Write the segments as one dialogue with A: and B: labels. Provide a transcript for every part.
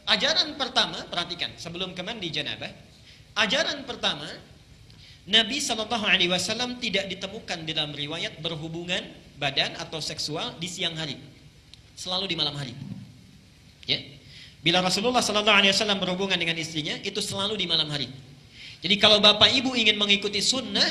A: Ajaran pertama, perhatikan, sebelum ke mandi janabah, ajaran pertama, Nabi SAW tidak ditemukan dalam riwayat berhubungan badan atau seksual di siang hari, selalu di malam hari. Ya, bila Rasulullah SAW berhubungan dengan istrinya, itu selalu di malam hari. Jadi kalau bapak ibu ingin mengikuti sunnah,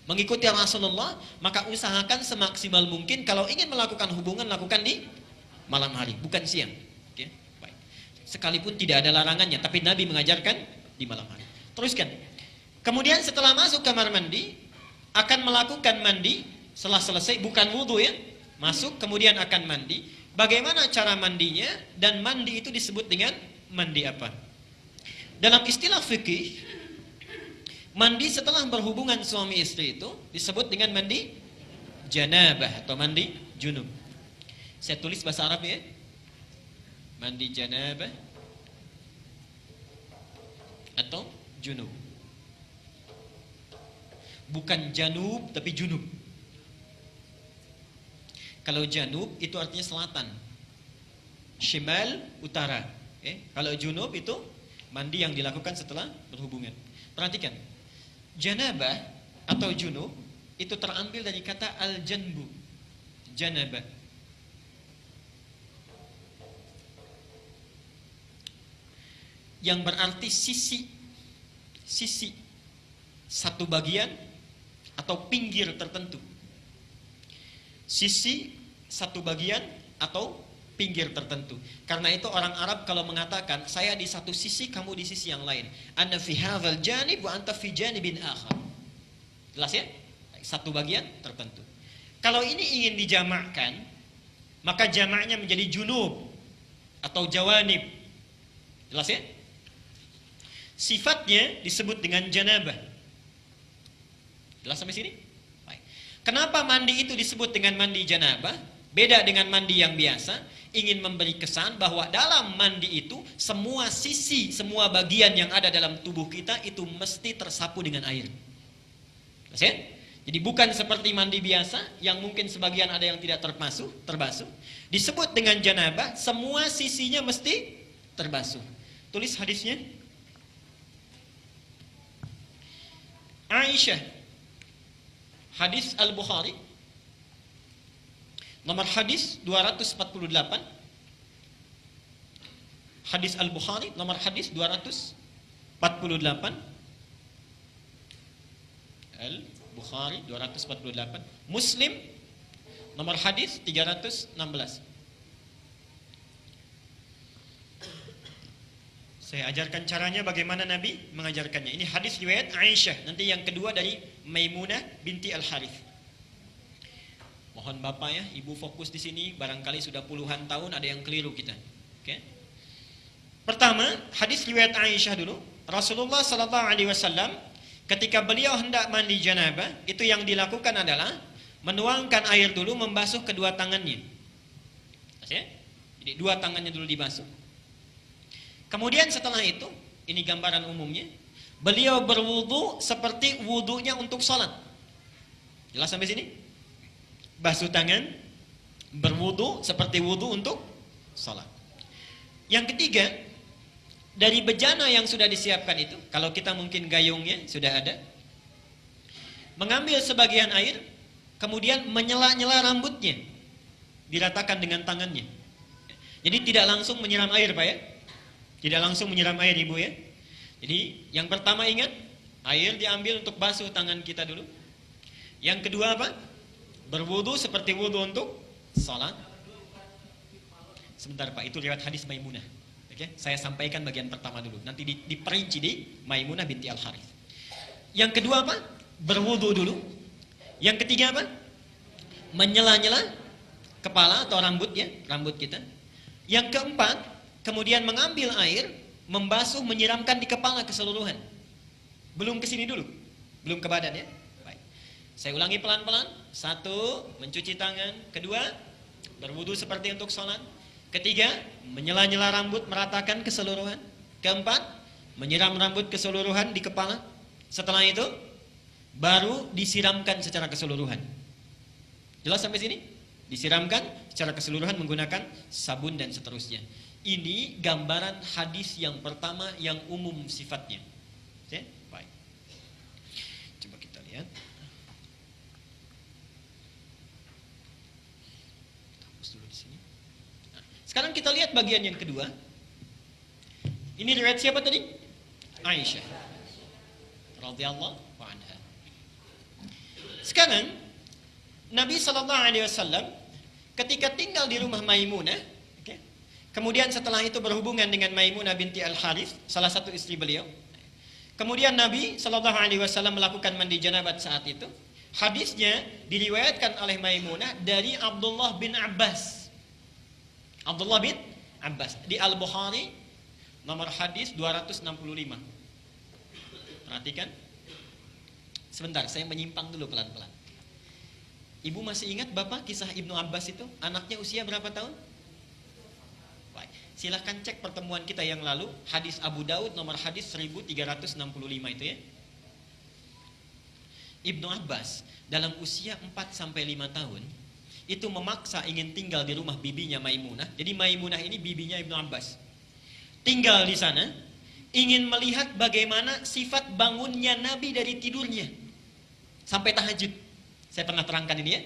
A: mengikuti Rasulullah, maka usahakan semaksimal mungkin kalau ingin melakukan hubungan, lakukan di malam hari, bukan siang. Oke, baik. Sekalipun tidak ada larangannya, tapi Nabi mengajarkan di malam hari. Teruskan. Kemudian setelah masuk kamar mandi, akan melakukan mandi. Setelah selesai, bukan wudhu ya, masuk kemudian akan mandi. Bagaimana cara mandinya? Dan mandi itu disebut dengan mandi apa? Dalam istilah fikih, mandi setelah berhubungan suami istri itu disebut dengan mandi janabah atau mandi junub. Saya tulis bahasa Arab ya. Mandi janabah atau junub. Bukan janub tapi junub. Kalau janub itu artinya selatan, shimal utara. Kalau junub itu mandi yang dilakukan setelah berhubungan. Perhatikan, janabah atau junub itu terambil dari kata al-janbu, janabah. Yang berarti sisi satu bagian atau pinggir tertentu. Sisi satu bagian atau pinggir tertentu. Karena itu orang Arab kalau mengatakan saya di satu sisi, kamu di sisi yang lain. Ana fi hadzal janib wa anta fi janibin akhar. Jelas ya? Satu bagian tertentu. Kalau ini ingin dijamakkan, maka jamaknya menjadi junub atau jawanib. Jelas ya? Sifatnya disebut dengan janabah. Jelas sampai sini? Baik. Kenapa mandi itu disebut dengan mandi janabah? Beda dengan mandi yang biasa. Ingin memberi kesan bahwa dalam mandi itu semua sisi, semua bagian yang ada dalam tubuh kita itu mesti tersapu dengan air. Jelas ya? Jadi bukan seperti mandi biasa yang mungkin sebagian ada yang tidak terbasuh. Disebut dengan janabah, semua sisinya mesti terbasuh. Tulis hadisnya. Aisyah, hadis Al-Bukhari, nomor hadis 248. Hadis Al-Bukhari, nomor hadis 248. Al-Bukhari 248. Muslim, nomor hadis 316. Saya ajarkan caranya bagaimana Nabi mengajarkannya. Ini hadis riwayat Aisyah. Nanti yang kedua dari Maimunah binti Al-Harith. Mohon Bapak ya, Ibu fokus di sini. Barangkali sudah puluhan tahun ada yang keliru kita. Oke. Pertama, hadis riwayat Aisyah dulu. Rasulullah SAW ketika beliau hendak mandi janabah, itu yang dilakukan adalah menuangkan air dulu, membasuh kedua tangannya. Oke? Jadi dua tangannya dulu dibasuh. Kemudian setelah itu, ini gambaran umumnya, beliau berwudu seperti wudunya untuk sholat. Jelas sampai sini? Basuh tangan, berwudu seperti wudu untuk sholat. Yang ketiga, dari bejana yang sudah disiapkan itu, kalau kita mungkin gayungnya sudah ada, mengambil sebagian air, kemudian menyela-nyela rambutnya, diratakan dengan tangannya. Jadi tidak langsung menyiram air Pak ya. Tidak langsung menyiram air Ibu ya. Jadi yang pertama ingat, air diambil untuk basuh tangan kita dulu. Yang kedua apa? Berwudu seperti wudu untuk salat. Sebentar Pak, itu riwayat hadis Maimunah. Oke, saya sampaikan bagian pertama dulu. Nanti diperinci di Maimunah binti Al-Harith. Yang kedua apa? Berwudu dulu. Yang ketiga apa? Menyela-nyela kepala atau rambut ya, rambut kita. Yang keempat, kemudian mengambil air, membasuh, menyiramkan di kepala keseluruhan. Belum ke sini dulu, belum ke badan ya. Baik. Saya ulangi pelan-pelan. Satu, mencuci tangan. Kedua, berwudu seperti untuk sholat. Ketiga, menyela-nyela rambut, meratakan keseluruhan. Keempat, menyiram rambut keseluruhan di kepala. Setelah itu, baru disiramkan secara keseluruhan. Jelas sampai sini? Disiramkan secara keseluruhan menggunakan sabun dan seterusnya. Ini gambaran hadis yang pertama yang umum sifatnya. Ya? Baik. Coba kita lihat. Hapus dulu di sini. Nah, sekarang kita lihat bagian yang kedua. Ini riwayat siapa tadi? Aisyah radhiyallahu anha. Sekarang Nabi SAW ketika tinggal di rumah Maimunah, kemudian setelah itu berhubungan dengan Maimunah binti Al-Harith, salah satu istri beliau. Kemudian Nabi SAW melakukan mandi janabat saat itu. Hadisnya diriwayatkan oleh Maimunah dari Abdullah bin Abbas. Abdullah bin Abbas di Al-Bukhari nomor hadis 265. Perhatikan. Sebentar, saya menyimpang dulu pelan-pelan. Ibu masih ingat Bapak kisah Ibnu Abbas itu? Anaknya usia berapa tahun? Baik. Silahkan cek pertemuan kita yang lalu, hadis Abu Daud nomor hadis 1365 itu ya. Ibnu Abbas dalam usia 4-5 tahun itu memaksa ingin tinggal di rumah bibinya Maimunah. Jadi Maimunah ini bibinya Ibnu Abbas. Tinggal di sana, ingin melihat bagaimana sifat bangunnya Nabi dari tidurnya sampai tahajud. Saya pernah terangkan ini ya.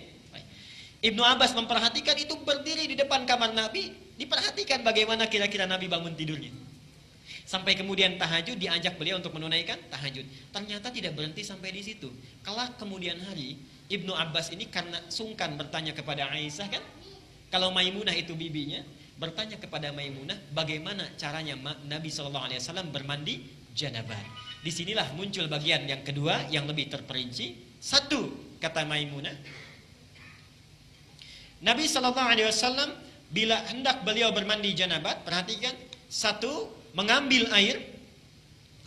A: Ibnu Abbas memperhatikan itu berdiri di depan kamar Nabi, diperhatikan bagaimana kira-kira Nabi bangun tidurnya. Sampai kemudian tahajud, diajak beliau untuk menunaikan tahajud. Ternyata tidak berhenti sampai di situ. Kelak kemudian hari, Ibnu Abbas ini karena sungkan bertanya kepada Aisyah kan, kalau Maimunah itu bibinya, bertanya kepada Maimunah bagaimana caranya Nabi SAW bermandi janabat. Disinilah muncul bagian yang kedua yang lebih terperinci. Satu, kata Maimunah, Nabi SAW bila hendak beliau bermandi janabat, perhatikan, satu, mengambil air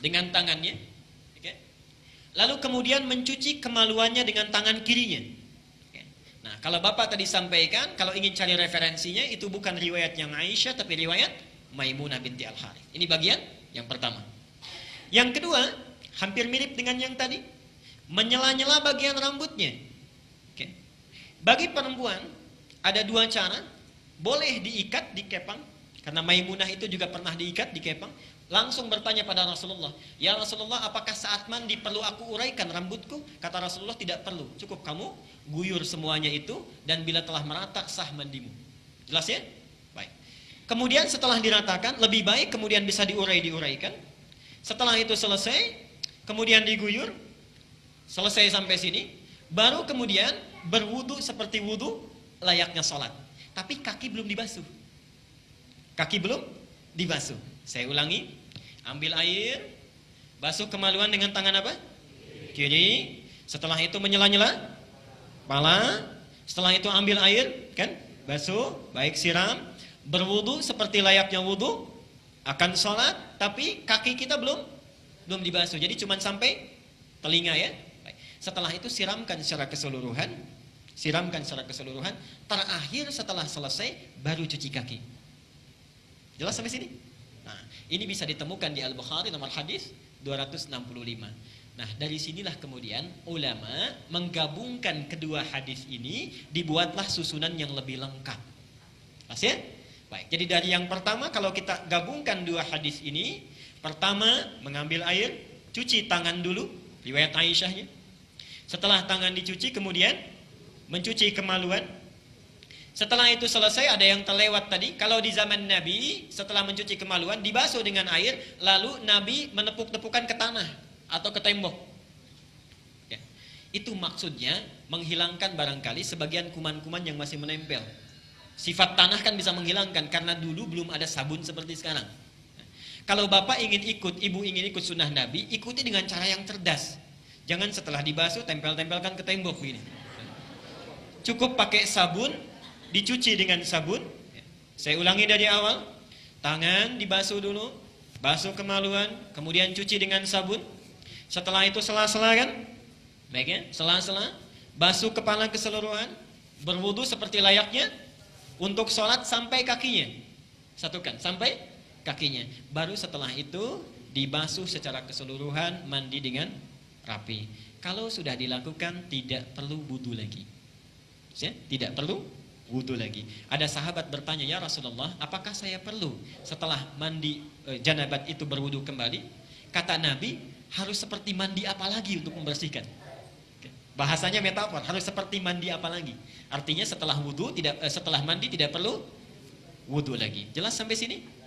A: dengan tangannya, okay? Lalu kemudian mencuci kemaluannya dengan tangan kirinya. Okay? Nah, kalau Bapak tadi sampaikan, kalau ingin cari referensinya, itu bukan riwayat yang Aisyah, tapi riwayat Maimunah binti Al-Harith. Ini bagian yang pertama. Yang kedua, hampir mirip dengan yang tadi, menyela-nyela bagian rambutnya. Okay? Bagi perempuan, ada dua cara. Boleh diikat, dikepang. Karena Maimunah itu juga pernah diikat, dikepang. Langsung bertanya pada Rasulullah, ya Rasulullah, apakah saat mandi perlu aku uraikan rambutku? Kata Rasulullah, tidak perlu. Cukup kamu guyur semuanya itu, dan bila telah merata, sah mandimu. Jelas ya? Baik. Kemudian setelah diratakan, lebih baik kemudian bisa diuraikan. Setelah itu selesai, kemudian diguyur, selesai sampai sini, baru kemudian berwudu seperti wudu layaknya sholat. Tapi kaki belum dibasuh. Kaki belum dibasuh. Saya ulangi, ambil air, basuh kemaluan dengan tangan apa? Kiri. Setelah itu menyela-nyela kepala. Setelah itu ambil air, kan? Basuh, baik siram, berwudu seperti layaknya wudu akan sholat, tapi kaki kita belum dibasuh. Jadi cuma sampai telinga ya. Baik. Setelah itu siramkan secara keseluruhan. Terakhir setelah selesai baru cuci kaki. Jelas sampai sini? Nah, ini bisa ditemukan di Al-Bukhari nomor hadis 265. Nah, dari sinilah kemudian ulama menggabungkan kedua hadis ini, dibuatlah susunan yang lebih lengkap. Pas ya? Baik, jadi dari yang pertama kalau kita gabungkan dua hadis ini, pertama mengambil air, cuci tangan dulu, riwayat Aisyahnya. Setelah tangan dicuci kemudian mencuci kemaluan. Setelah itu selesai, ada yang terlewat tadi. Kalau di zaman Nabi, setelah mencuci kemaluan, dibasuh dengan air, lalu Nabi menepuk-tepukan ke tanah atau ke tembok. Ya. Itu maksudnya menghilangkan barangkali sebagian kuman-kuman yang masih menempel. Sifat tanah kan bisa menghilangkan, karena dulu belum ada sabun seperti sekarang. Kalau Bapak ingin ikut, Ibu ingin ikut sunnah Nabi, ikuti dengan cara yang cerdas. Jangan setelah dibasuh, tempel-tempelkan ke tembok begini. Cukup pakai sabun, dicuci dengan sabun. Saya ulangi dari awal. Tangan dibasuh dulu, basuh kemaluan, kemudian cuci dengan sabun. Setelah itu sela-sela kan? Baik ya, sela-sela, basuh kepala keseluruhan, berwudu seperti layaknya untuk sholat sampai kakinya. Satukan, sampai kakinya. Baru setelah itu dibasuh secara keseluruhan, mandi dengan rapi. Kalau sudah dilakukan, tidak perlu wudu lagi. Ya, tidak perlu wudu lagi. Ada sahabat bertanya, ya Rasulullah, apakah saya perlu setelah mandi janabat itu berwudu kembali? Kata Nabi, harus seperti mandi apa lagi untuk membersihkan? Bahasanya metafor, harus seperti mandi apa lagi? Artinya setelah mandi tidak perlu wudu lagi. Jelas sampai sini?